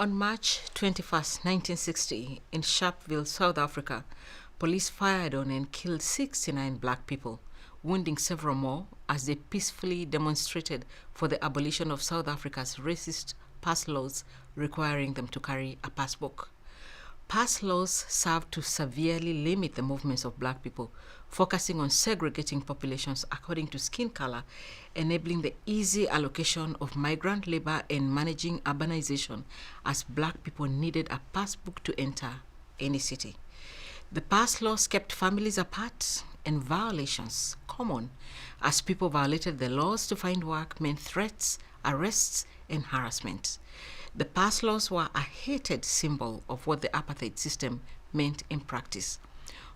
On March 21st, 1960, in Sharpeville, South Africa, police fired on and killed 69 black people, wounding several more as they peacefully demonstrated for the abolition of South Africa's racist pass laws requiring them to carry a passbook. Pass laws served to severely limit the movements of black people, focusing on segregating populations according to skin color, enabling the easy allocation of migrant labor and managing urbanization as black people needed a passbook to enter any city. The pass laws kept families apart and violations common as people violated the laws to find work meant threats, arrests, and harassment. The pass laws were a hated symbol of what the apartheid system meant in practice.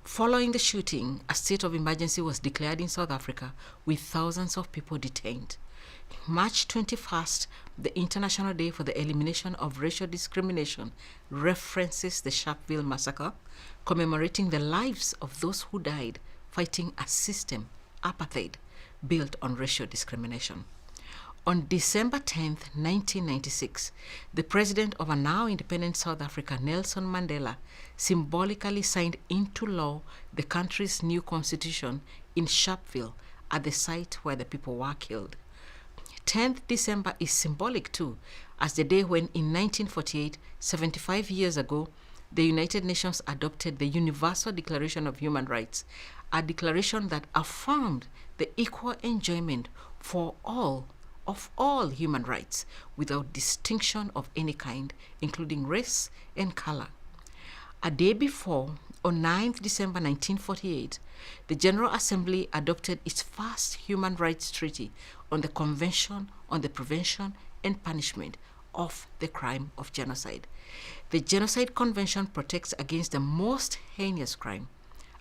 Following the shooting, a state of emergency was declared in South Africa with thousands of people detained. March 21st, the International Day for the Elimination of Racial Discrimination, references the Sharpeville massacre, commemorating the lives of those who died fighting a system, apartheid, built on racial discrimination. On December 10, 1996, the president of a now independent South Africa, Nelson Mandela, symbolically signed into law the country's new constitution in Sharpeville at the site where the people were killed. 10th December is symbolic too, as the day when in 1948, 75 years ago, the United Nations adopted the Universal Declaration of Human Rights, a declaration that affirmed the equal enjoyment for all of all human rights without distinction of any kind, including race and color. A day before, on 9th December 1948, the General Assembly adopted its first human rights treaty on the Convention on the Prevention and Punishment of the Crime of Genocide. The Genocide Convention protects against the most heinous crime,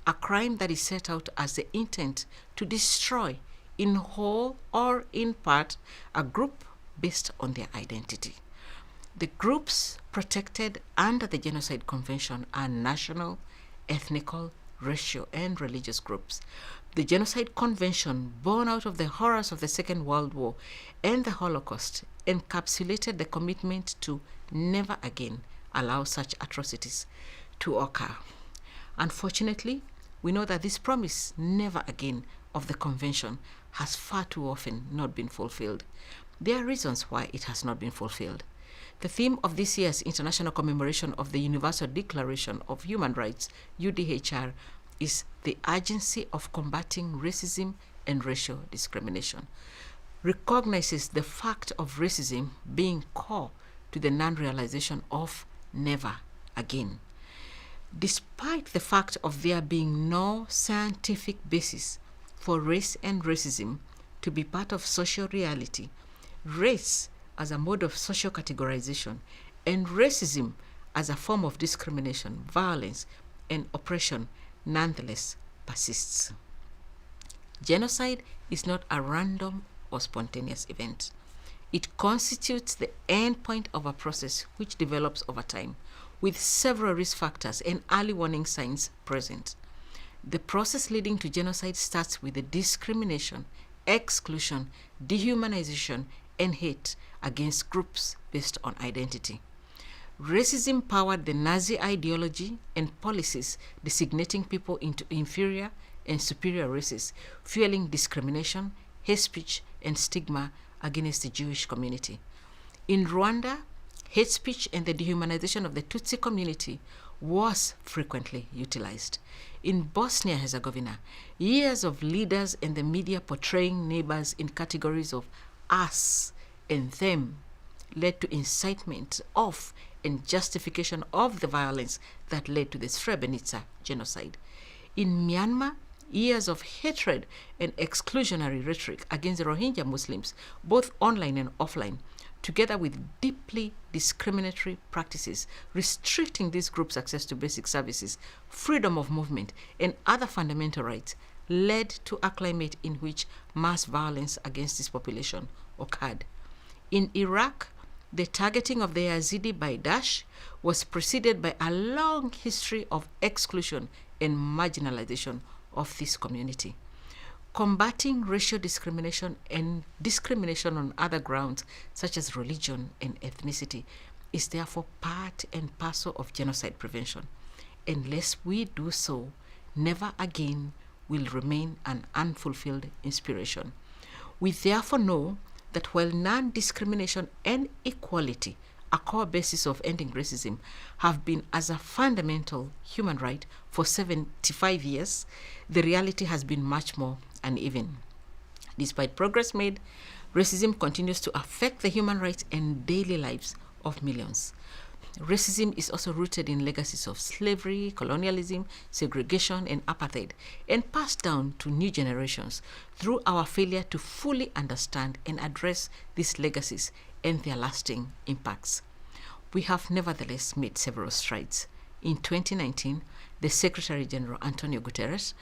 a crime that is set out as the intent to destroy in whole or in part a group based on their identity. The groups protected under the Genocide Convention are national, ethnical, racial, and religious groups. The Genocide Convention, born out of the horrors of the Second World War and the Holocaust, encapsulated the commitment to never again allow such atrocities to occur. Unfortunately, we know that this promise, never again, of the convention has far too often not been fulfilled. There are reasons why it has not been fulfilled. The theme of this year's international commemoration of the Universal Declaration of Human Rights, UDHR, is the urgency of combating racism and racial discrimination. Recognizes the fact of racism being core to the non-realization of never again. Despite the fact of there being no scientific basis for race and racism to be part of social reality, race as a mode of social categorization and racism as a form of discrimination, violence, and oppression nonetheless persists. Genocide is not a random or spontaneous event. It constitutes the end point of a process which develops over time, with several risk factors and early warning signs present. The process leading to genocide starts with the discrimination, exclusion, dehumanization, and hate against groups based on identity. Racism powered the Nazi ideology and policies designating people into inferior and superior races, fueling discrimination, hate speech, and stigma against the Jewish community. In Rwanda, hate speech and the dehumanization of the Tutsi community was frequently utilized. In Bosnia-Herzegovina, years of leaders and the media portraying neighbors in categories of us and them led to incitement of and justification of the violence that led to the Srebrenica genocide. In Myanmar, years of hatred and exclusionary rhetoric against the Rohingya Muslims, both online and offline, together with deeply discriminatory practices restricting these groups' access to basic services, freedom of movement, and other fundamental rights, led to a climate in which mass violence against this population occurred. In Iraq, the targeting of the Yazidi by Daesh was preceded by a long history of exclusion and marginalization of this community. Combating racial discrimination and discrimination on other grounds, such as religion and ethnicity, is therefore part and parcel of genocide prevention. Unless we do so, never again will remain an unfulfilled inspiration. We therefore know that while non-discrimination and equality, a core basis of ending racism, have been as a fundamental human right for 75 years, the reality has been much more uneven. Despite progress made, racism continues to affect the human rights and daily lives of millions. Racism is also rooted in legacies of slavery, colonialism, segregation, and apartheid, and passed down to new generations through our failure to fully understand and address these legacies and their lasting impacts. We have nevertheless made several strides. In 2019, the Secretary General Antonio Guterres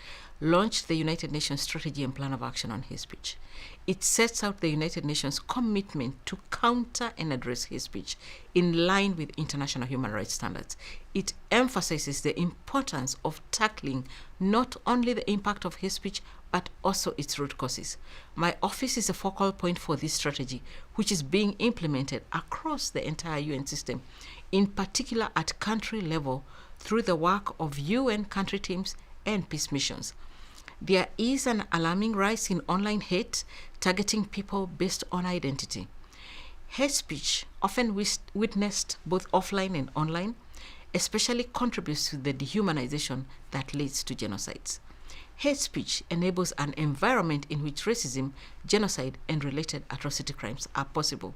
launched the United Nations Strategy and Plan of Action on Hate Speech. It sets out the United Nations commitment to counter and address hate speech in line with international human rights standards. It emphasizes the importance of tackling not only the impact of hate speech, but also its root causes. My office is a focal point for this strategy, which is being implemented across the entire UN system, in particular at country level through the work of UN country teams and peace missions. There is an alarming rise in online hate targeting people based on identity. Hate speech, often witnessed both offline and online, especially contributes to the dehumanization that leads to genocides. Hate speech enables an environment in which racism, genocide, and related atrocity crimes are possible.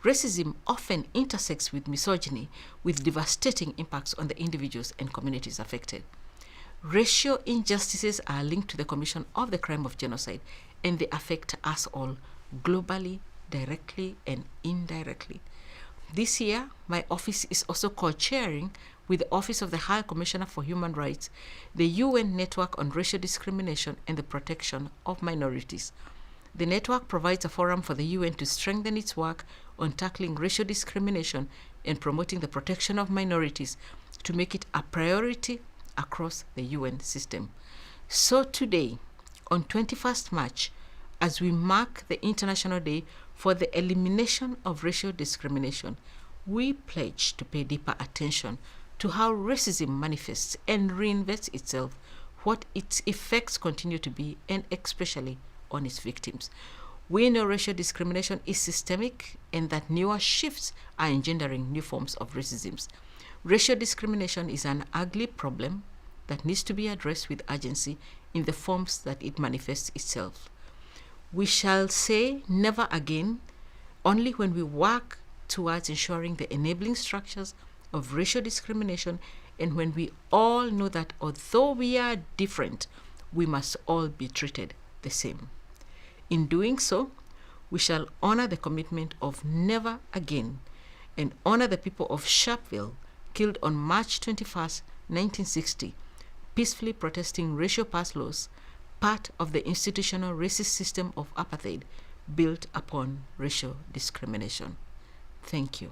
Racism often intersects with misogyny, with devastating impacts on the individuals and communities affected. Racial injustices are linked to the commission of the crime of genocide, and they affect us all, globally, directly, and indirectly. This year, my office is also co-chairing with the Office of the High Commissioner for Human Rights, the UN Network on Racial Discrimination and the Protection of Minorities. The network provides a forum for the UN to strengthen its work on tackling racial discrimination and promoting the protection of minorities, to make it a priority across the UN system. So today, on 21st March, as we mark the International Day for the Elimination of Racial Discrimination, we pledge to pay deeper attention to how racism manifests and reinvents itself, what its effects continue to be, and especially on its victims. We know racial discrimination is systemic and that newer shifts are engendering new forms of racism. Racial discrimination is an ugly problem that needs to be addressed with urgency in the forms that it manifests itself. We shall say never again only when we work towards ensuring the enabling structures of racial discrimination, and when we all know that although we are different, we must all be treated the same. In doing so, we shall honor the commitment of never again and honor the people of Sharpeville, killed on March 21st, 1960, peacefully protesting racial pass laws, part of the institutional racist system of apartheid built upon racial discrimination. Thank you.